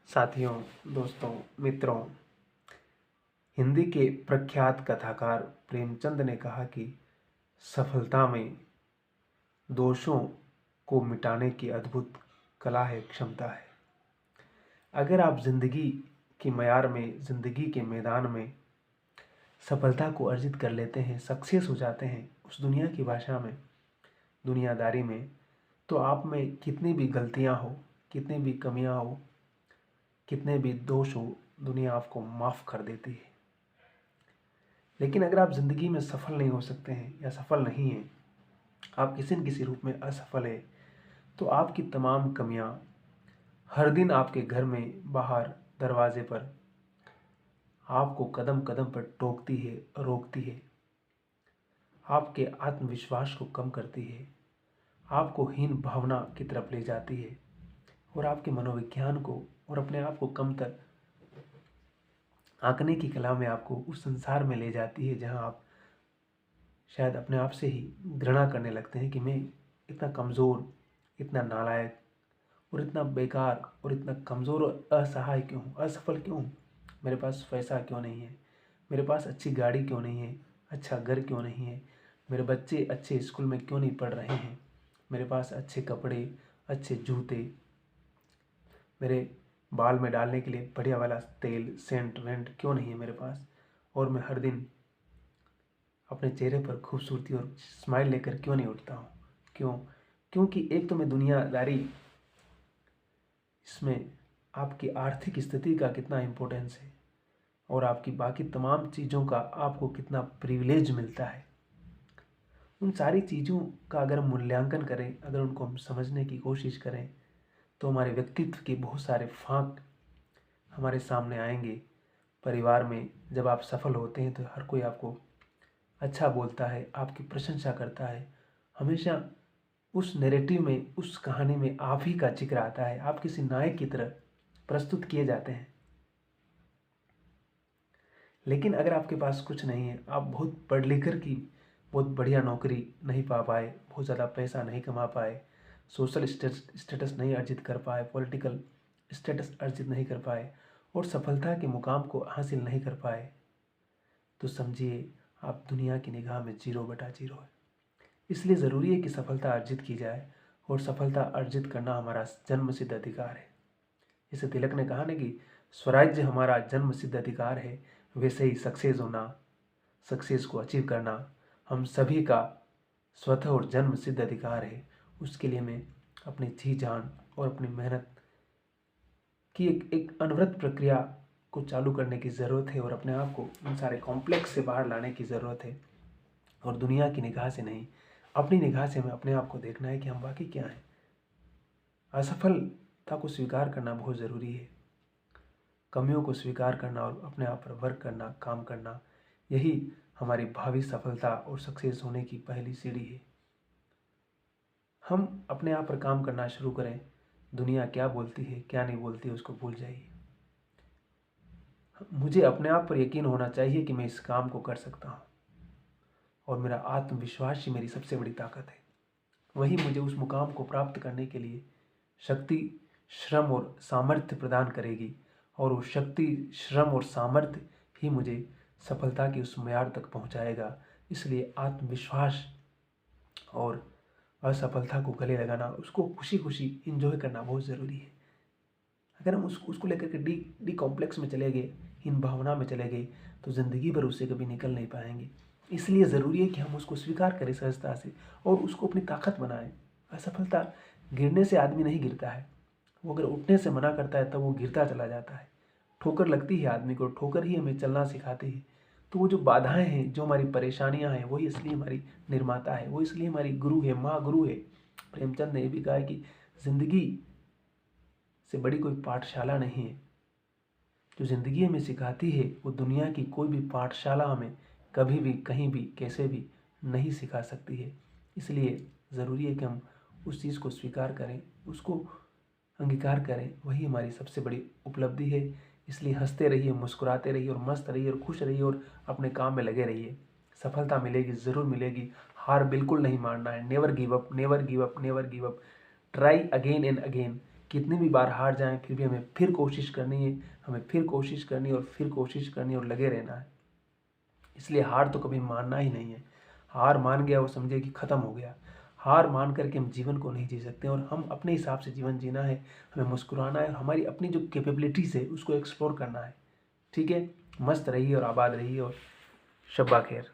साथियों, दोस्तों, मित्रों, हिंदी के प्रख्यात कथाकार प्रेमचंद ने कहा कि सफलता में दोषों को मिटाने की अद्भुत कला है, क्षमता है। अगर आप जिंदगी की मयार में, जिंदगी के मैदान में सफलता को अर्जित कर लेते हैं, सक्सेस हो जाते हैं उस दुनिया की भाषा में, दुनियादारी में, तो आप में कितनी भी गलतियां हो, कितनी भी कमियां हो, कितने भी दोष हो, दुनिया आपको माफ़ कर देती है। लेकिन अगर आप ज़िंदगी में सफल नहीं हो सकते हैं या सफल नहीं हैं, आप किसी न किसी रूप में असफल है, तो आपकी तमाम कमियां हर दिन आपके घर में, बाहर, दरवाजे पर आपको कदम कदम पर टोकती है, रोकती है, आपके आत्मविश्वास को कम करती है, आपको हीन भावना की तरफ ले जाती है और आपके मनोविज्ञान को और अपने आप को कमतर आंकने की कला में आपको उस संसार में ले जाती है जहां आप शायद अपने आप से ही घृणा करने लगते हैं कि मैं इतना कमज़ोर, इतना नालायक और इतना बेकार और इतना कमज़ोर और असहाय क्यों हूँ, असफल क्यों हूँ। मेरे पास पैसा क्यों नहीं है, मेरे पास अच्छी गाड़ी क्यों नहीं है, अच्छा घर क्यों नहीं है, मेरे बच्चे अच्छे स्कूल में क्यों नहीं पढ़ रहे हैं, मेरे पास अच्छे कपड़े, अच्छे जूते, मेरे बाल में डालने के लिए बढ़िया वाला तेल, सेंट वेंट क्यों नहीं है मेरे पास, और मैं हर दिन अपने चेहरे पर खूबसूरती और स्माइल लेकर क्यों नहीं उठता हूँ। क्यों? क्योंकि एक तो मैं दुनियादारी, इसमें आपकी आर्थिक स्थिति का कितना इम्पोर्टेंस है और आपकी बाकी तमाम चीज़ों का आपको कितना प्रिविलेज मिलता है। उन सारी चीज़ों का अगर हम मूल्यांकन करें, अगर उनको हम समझने की कोशिश करें, तो हमारे व्यक्तित्व के बहुत सारे फाँक हमारे सामने आएंगे। परिवार में जब आप सफल होते हैं तो हर कोई आपको अच्छा बोलता है, आपकी प्रशंसा करता है। हमेशा उस नैरेटिव में, उस कहानी में आप ही का जिक्र आता है, आप किसी नायक की तरह प्रस्तुत किए जाते हैं। लेकिन अगर आपके पास कुछ नहीं है, आप बहुत पढ़ लिख कर की बहुत बढ़िया नौकरी नहीं पा पाए, बहुत ज़्यादा पैसा नहीं कमा पाए, सोशल स्टेटस नहीं अर्जित कर पाए, पॉलिटिकल स्टेटस अर्जित नहीं कर पाए और सफलता के मुकाम को हासिल नहीं कर पाए, तो समझिए आप दुनिया की निगाह में 0/0 है। इसलिए ज़रूरी है कि सफलता अर्जित की जाए और सफलता अर्जित करना हमारा जन्मसिद्ध अधिकार है। जैसे तिलक ने कहा ना कि स्वराज्य हमारा जन्मसिद्ध अधिकार है, वैसे ही सक्सेस होना, सक्सेस को अचीव करना हम सभी का स्वतः और जन्मसिद्ध अधिकार है। उसके लिए हमें अपनी जी जान और अपनी मेहनत की एक अनवरत प्रक्रिया को चालू करने की ज़रूरत है और अपने आप को इन सारे कॉम्प्लेक्स से बाहर लाने की ज़रूरत है। और दुनिया की निगाह से नहीं, अपनी निगाह से हमें अपने आप को देखना है कि हम वाकई क्या हैं। असफलता को स्वीकार करना बहुत ज़रूरी है। कमियों को स्वीकार करना और अपने आप पर वर्क करना, काम करना, यही हमारी भावी सफलता और सक्सेस होने की पहली सीढ़ी है। हम अपने आप पर काम करना शुरू करें, दुनिया क्या बोलती है, क्या नहीं बोलती है, उसको भूल जाइए। मुझे अपने आप पर यकीन होना चाहिए कि मैं इस काम को कर सकता हूँ और मेरा आत्मविश्वास ही मेरी सबसे बड़ी ताकत है। वही मुझे उस मुकाम को प्राप्त करने के लिए शक्ति, श्रम और सामर्थ्य प्रदान करेगी और वो शक्ति, श्रम और सामर्थ्य ही मुझे सफलता की उस म्यार तक पहुंचाएगा। इसलिए आत्मविश्वास और असफलता को गले लगाना, उसको खुशी खुशी इंजॉय करना बहुत ज़रूरी है। अगर हम उसको लेकर के डी कॉम्प्लेक्स में चले गए, इन भावना में चले गए, तो ज़िंदगी भर उससे कभी निकल नहीं पाएंगे। इसलिए ज़रूरी है कि हम उसको स्वीकार करें सहजता से और उसको अपनी ताकत बनाएं। असफलता गिरने से आदमी नहीं गिरता है, वो अगर उठने से मना करता है तब वो गिरता चला जाता है। ठोकर लगती है आदमी को, ठोकर ही हमें चलना सिखाती है। तो वो जो बाधाएं हैं, जो हमारी परेशानियां हैं, वही इसलिए हमारी निर्माता है, वो इसलिए हमारी गुरु है, माँ गुरु है। प्रेमचंद ने ये भी कहा है कि जिंदगी से बड़ी कोई पाठशाला नहीं है। जो ज़िंदगी हमें सिखाती है वो दुनिया की कोई भी पाठशाला हमें कभी भी, कहीं भी, कैसे भी नहीं सिखा सकती है। इसलिए ज़रूरी है कि हम उस चीज़ को स्वीकार करें, उसको अंगीकार करें, वही हमारी सबसे बड़ी उपलब्धि है। इसलिए हंसते रहिए, मुस्कुराते रहिए और मस्त रहिए और खुश रहिए और अपने काम में लगे रहिए। सफलता मिलेगी, ज़रूर मिलेगी। हार बिल्कुल नहीं मानना है। Never give up, never give up, never give up. Try again and again. कितनी भी बार हार जाएं फिर भी हमें फिर कोशिश करनी है, हमें फिर कोशिश करनी और फिर कोशिश करनी और लगे रहना है। इसलिए हार तो कभी मानना ही नहीं है। हार मान गया वो समझे कि ख़त्म हो गया। हार मान करके हम जीवन को नहीं जी सकते और हम अपने हिसाब से जीवन जीना है। हमें मुस्कुराना है, हमारी अपनी जो कैपेबिलिटीज़ है उसको एक्सप्लोर करना है। ठीक है, मस्त रहिए और आबाद रहिए और शब्बा खैर।